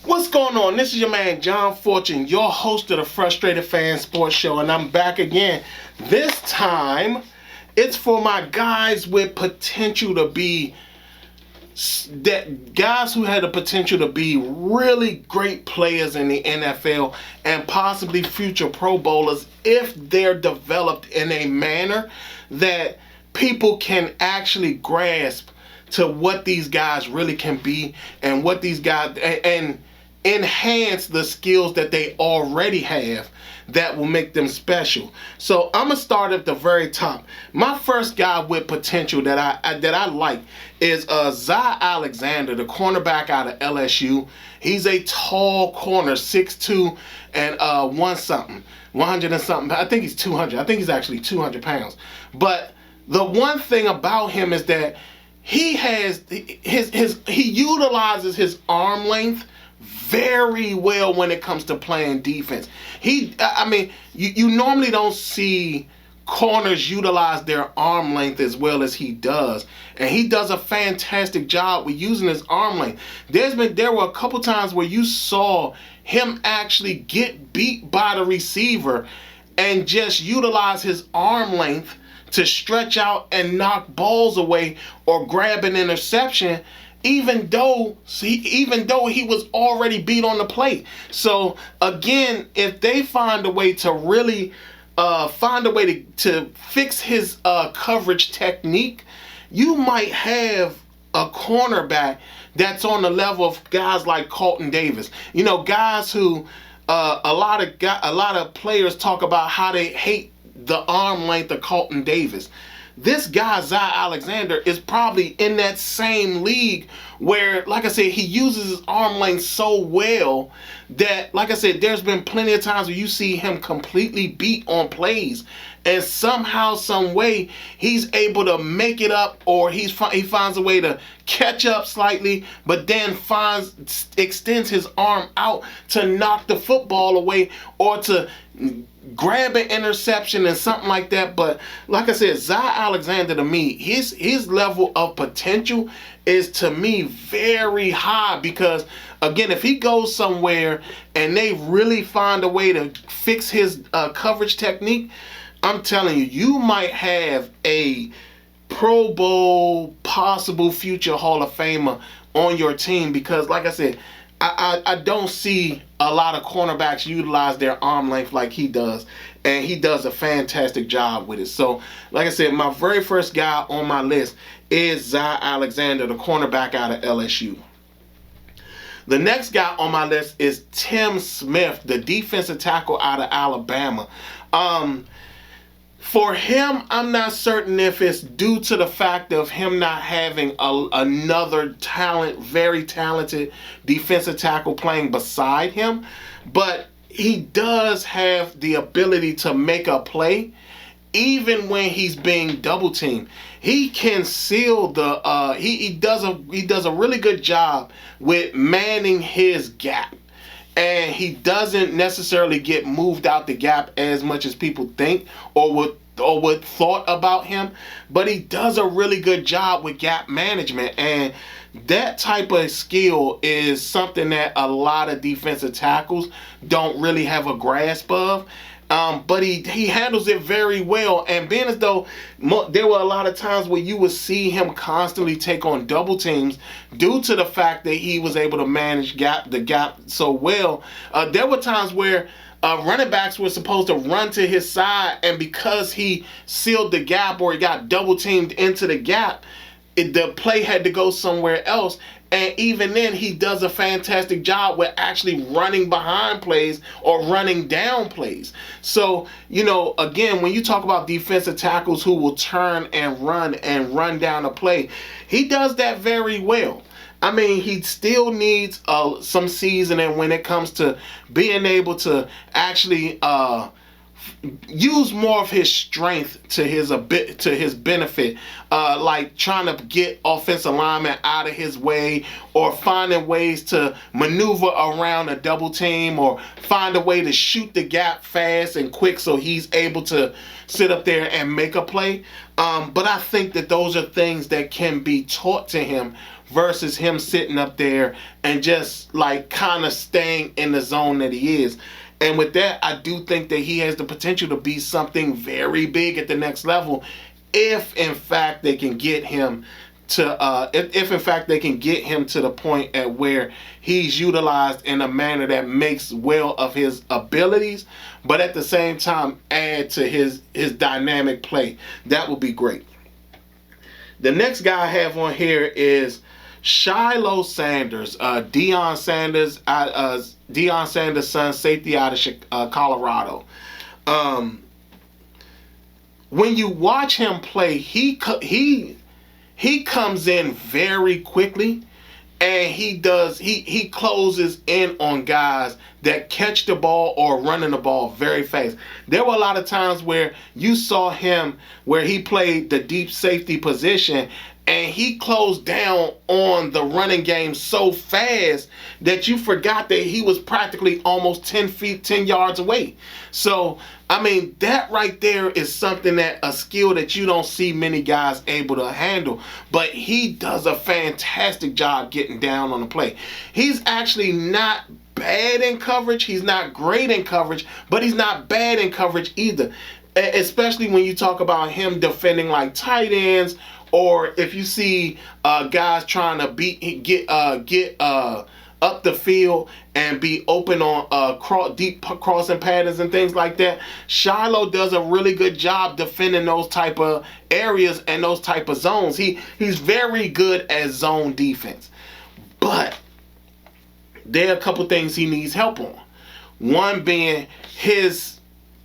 What's going on? This is your man John Fortune, your host of the Frustrated Fan Sports Show, and I'm back again. This time, it's for my guys with potential to be guys who had the potential to be really great players in the NFL and possibly future Pro Bowlers if they're developed in a manner that people can actually grasp to what these guys really can be and what these guys and enhance the skills that they already have that will make them special. So I'm gonna start at the very top. My first guy with potential that I like is Zy Alexander, the cornerback out of LSU. He's a tall corner, 6'2", and 100 and something. I think he's 200. I think he's actually 200 pounds. But the one thing about him is that he utilizes his arm length very well when it comes to playing defense. You normally don't see corners utilize their arm length as well as he does, and he does a fantastic job with using his arm length. There were a couple times where you saw him actually get beat by the receiver and just utilize his arm length to stretch out and knock balls away or grab an interception, even though he was already beat on the plate. So again, if they find a way to really to fix his coverage technique, you might have a cornerback that's on the level of guys like Carlton Davis. You know, guys who a lot of players talk about how they hate the arm length of Carlton Davis. This guy, Zy Alexander, is probably in that same league where, like I said, he uses his arm length so well that, like I said, there's been plenty of times where you see him completely beat on plays, and somehow, some way, he's able to make it up, or he finds a way to catch up slightly, but then extends his arm out to knock the football away or to grab an interception and something like that. But like I said, Zy Alexander, to me, his level of potential is, to me, very high, because again, if he goes somewhere and they really find a way to fix his coverage technique, I'm telling you, you might have a Pro Bowl, possible future Hall of Famer on your team, because like I said, I don't see a lot of cornerbacks utilize their arm length like he does, and he does a fantastic job with it. So, like I said, my very first guy on my list is Zy Alexander, the cornerback out of LSU. The next guy on my list is Tim Smith, the defensive tackle out of Alabama. For him, I'm not certain if it's due to the fact of him not having another very talented defensive tackle playing beside him, but he does have the ability to make a play even when he's being double teamed. He can seal the he does a really good job with manning his gap. And he doesn't necessarily get moved out the gap as much as people think or would thought about him, but he does a really good job with gap management, and that type of skill is something that a lot of defensive tackles don't really have a grasp of. But he handles it very well, and being as though there were a lot of times where you would see him constantly take on double teams due to the fact that he was able to manage the gap so well. There were times where running backs were supposed to run to his side, and because he sealed the gap or he got double teamed into the gap, the play had to go somewhere else. And even then, he does a fantastic job with actually running behind plays or running down plays. So, again, when you talk about defensive tackles who will turn and run down a play, he does that very well. I mean, he still needs some seasoning when it comes to being able to actually use more of his strength to his benefit, like trying to get offensive linemen out of his way, or finding ways to maneuver around a double team, or find a way to shoot the gap fast and quick so he's able to sit up there and make a play. But I think that those are things that can be taught to him versus him sitting up there and just like kind of staying in the zone that he is. And with that, I do think that he has the potential to be something very big at the next level, if in fact they can get him to if in fact they can get him to the point at where he's utilized in a manner that makes well of his abilities, but at the same time add to his dynamic play. That would be great. The next guy I have on here is Shiloh Sanders, Deion Sanders' son, safety out of Colorado. When you watch him play, he comes in very quickly, and he closes in on guys that catch the ball or running the ball very fast. There were a lot of times where you saw him where he played the deep safety position, and he closed down on the running game so fast that you forgot that he was practically almost 10 yards away. So, I mean, that right there is something a skill that you don't see many guys able to handle. But he does a fantastic job getting down on the play. He's actually not bad in coverage. He's not great in coverage, but he's not bad in coverage either. Especially when you talk about him defending like tight ends, or if you see guys trying to get up the field and be open on deep crossing patterns and things like that. Shiloh does a really good job defending those type of areas and those type of zones. He's very good at zone defense. But there are a couple things he needs help on. One being his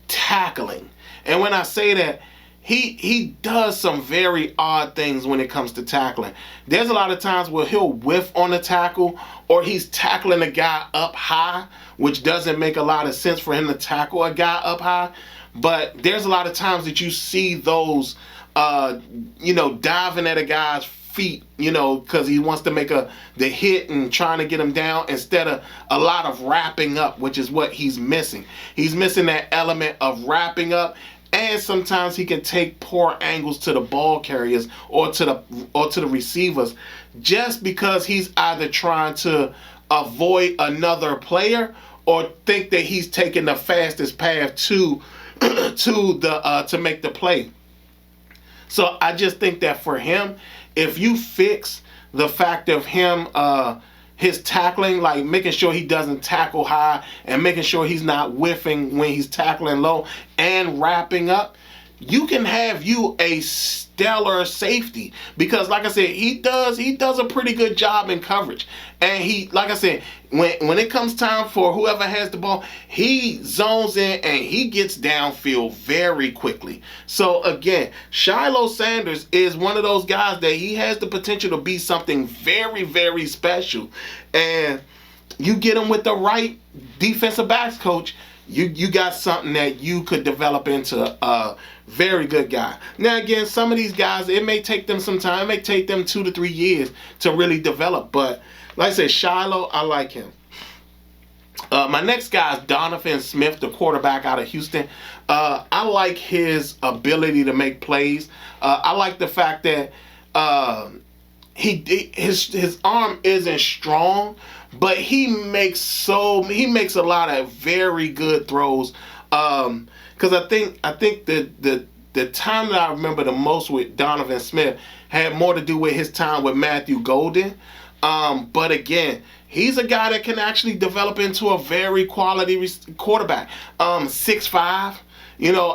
tackling. And when I say that, he does some very odd things when it comes to tackling. There's a lot of times where he'll whiff on a tackle, or he's tackling a guy up high, which doesn't make a lot of sense for him to tackle a guy up high. But there's a lot of times that you see those, diving at a guy's feet, because he wants to make the hit and trying to get him down, instead of a lot of wrapping up, which is what he's missing. He's missing that element of wrapping up. And sometimes he can take poor angles to the ball carriers or to the receivers, just because he's either trying to avoid another player or think that he's taking the fastest path to make the play. So I just think that for him, if you fix the fact of him his tackling, like making sure he doesn't tackle high and making sure he's not whiffing when he's tackling low and wrapping up, you can have you a stellar safety. Because like I said, he does a pretty good job in coverage. And he, like I said, when it comes time for whoever has the ball, he zones in and he gets downfield very quickly. So again, Shiloh Sanders is one of those guys that he has the potential to be something very, very special. And you get him with the right defensive backs coach, you got something that you could develop into a very good guy. Now again, some of these guys, it may take them some time. It may take them 2 to 3 years to really develop. But like I said, Shiloh, I like him. My next guy is Donovan Smith, the quarterback out of Houston. I like his ability to make plays. I like the fact that his arm isn't strong, but he makes a lot of very good throws. Because I think the time that I remember the most with Donovan Smith had more to do with his time with Matthew Golden. But again, he's a guy that can actually develop into a very quality quarterback. 6'5".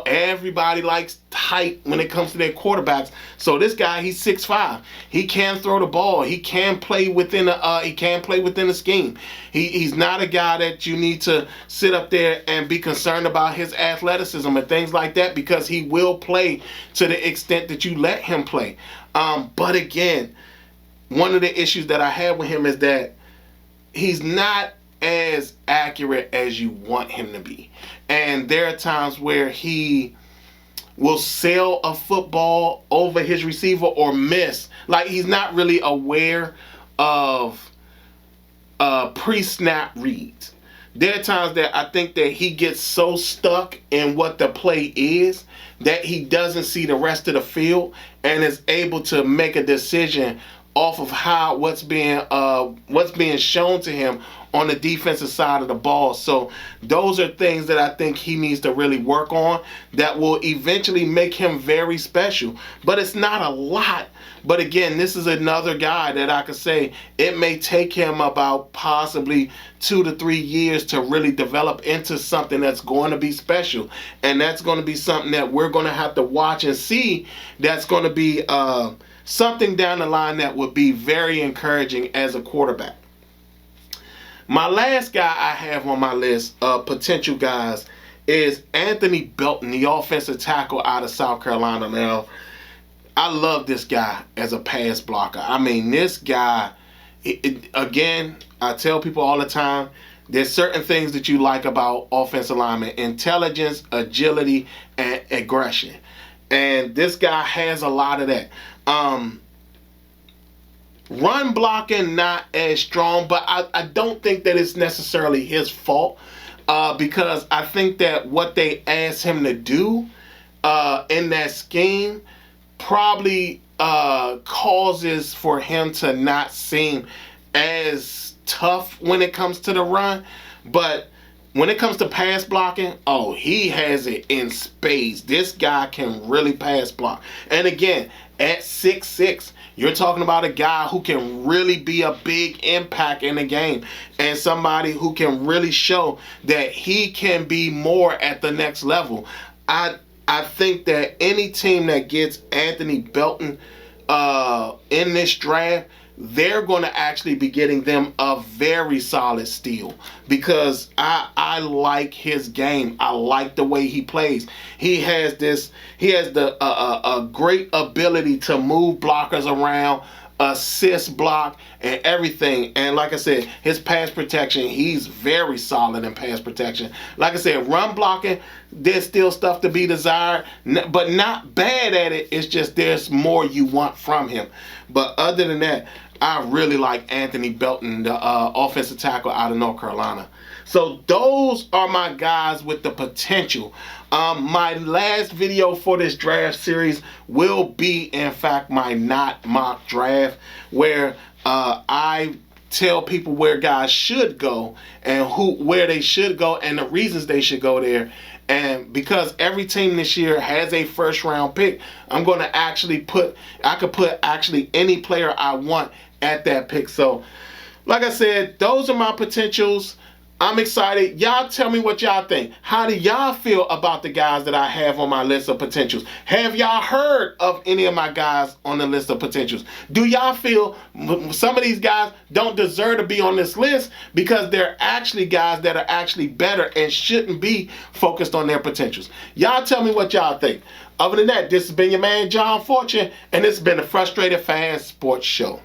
Everybody likes height when it comes to their quarterbacks. So this guy, he's 6'5". He can throw the ball. He can play within the scheme. He's not a guy that you need to sit up there and be concerned about his athleticism and things like that, because he will play to the extent that you let him play. But again, one of the issues that I have with him is that he's not as accurate as you want him to be. And there are times where he will sail a football over his receiver or miss. Like, he's not really aware of pre-snap reads. There are times that I think that he gets so stuck in what the play is that he doesn't see the rest of the field and is able to make a decision off of what's being shown to him on the defensive side of the ball. So those are things that I think he needs to really work on that will eventually make him very special. But it's not a lot. But again, this is another guy that I could say it may take him about possibly 2 to 3 years to really develop into something that's going to be special. And that's going to be something that we're going to have to watch and see. That's going to be something down the line that would be very encouraging as a quarterback. My last guy I have on my list of potential guys is Anthony Belton, the offensive tackle out of South Carolina. Now, I love this guy as a pass blocker. I mean, this guy, again, I tell people all the time, there's certain things that you like about offensive linemen: intelligence, agility, and aggression. And this guy has a lot of that. Run blocking not as strong, but I don't think that it's necessarily his fault, because I think that what they asked him to do in that scheme probably causes for him to not seem as tough when it comes to the run. But when it comes to pass blocking, he has it in spades. This guy can really pass block. And again, at 6'6", you're talking about a guy who can really be a big impact in the game and somebody who can really show that he can be more at the next level. I think that any team that gets Anthony Belton in this draft, they're going to actually be getting them a very solid steal, because I like his game. I like the way he plays. He has a great ability to move blockers around, assist block, and everything. And like I said, his pass protection, he's very solid in pass protection. Like I said, run blocking, there's still stuff to be desired, but not bad at it. It's just there's more you want from him. But other than that, I really like Anthony Belton, the offensive tackle out of North Carolina. So those are my guys with the potential. My last video for this draft series will be, in fact, my not mock draft, where I tell people where guys should go and where they should go and the reasons they should go there. And because every team this year has a first round pick, I'm going to actually I could put any player I want at that pick. So, like I said, those are my potentials. I'm excited. Y'all tell me what y'all think. How do y'all feel about the guys that I have on my list of potentials? Have y'all heard of any of my guys on the list of potentials? Do y'all feel some of these guys don't deserve to be on this list because they're actually guys that are actually better and shouldn't be focused on their potentials? Y'all tell me what y'all think. Other than that, this has been your man, John Fortune, and this has been the Frustrated Fan Sports Show.